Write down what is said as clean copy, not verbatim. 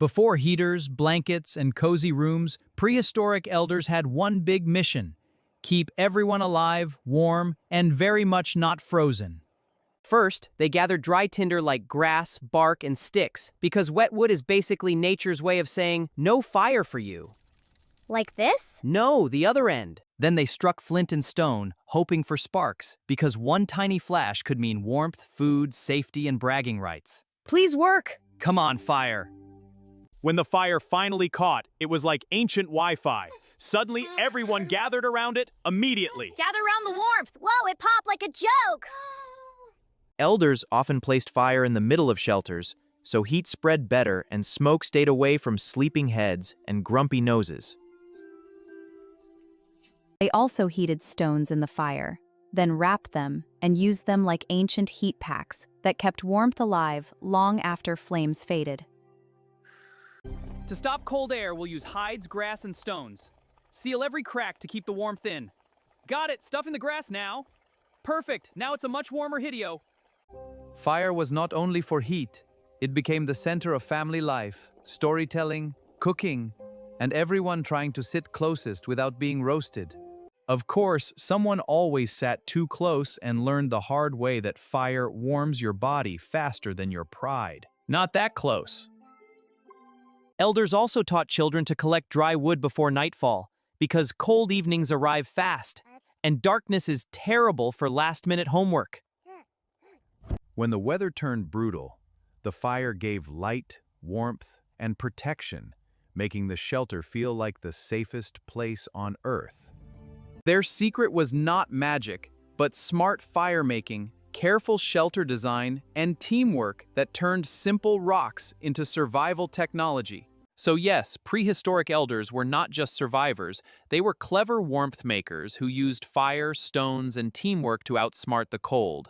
Before heaters, blankets, and cozy rooms, prehistoric elders had one big mission: keep everyone alive, warm, and very much not frozen. First, they gathered dry tinder like grass, bark, and sticks, because wet wood is basically nature's way of saying, no fire for you. Like this? No, the other end. Then they struck flint and stone, hoping for sparks, because one tiny flash could mean warmth, food, safety, and bragging rights. Please work! Come on, fire! When the fire finally caught, it was like ancient Wi-Fi. Suddenly, everyone gathered around it immediately. Gather around the warmth. Whoa, it popped like a joke. Elders often placed fire in the middle of shelters, so heat spread better and smoke stayed away from sleeping heads and grumpy noses. They also heated stones in the fire, then wrapped them and used them like ancient heat packs that kept warmth alive long after flames faded. To stop cold air, we'll use hides, grass, and stones. Seal every crack to keep the warmth in. Got it, stuffing the grass now. Perfect, now it's a much warmer hitio. Fire was not only for heat, it became the center of family life, storytelling, cooking, and everyone trying to sit closest without being roasted. Of course, someone always sat too close and learned the hard way that fire warms your body faster than your pride. Not that close. Elders also taught children to collect dry wood before nightfall, because cold evenings arrive fast, and darkness is terrible for last-minute homework. When the weather turned brutal, the fire gave light, warmth, and protection, making the shelter feel like the safest place on Earth. Their secret was not magic, but smart fire-making, careful shelter design, and teamwork that turned simple rocks into survival technology. So yes, prehistoric elders were not just survivors, they were clever warmth makers who used fire, stones, and teamwork to outsmart the cold.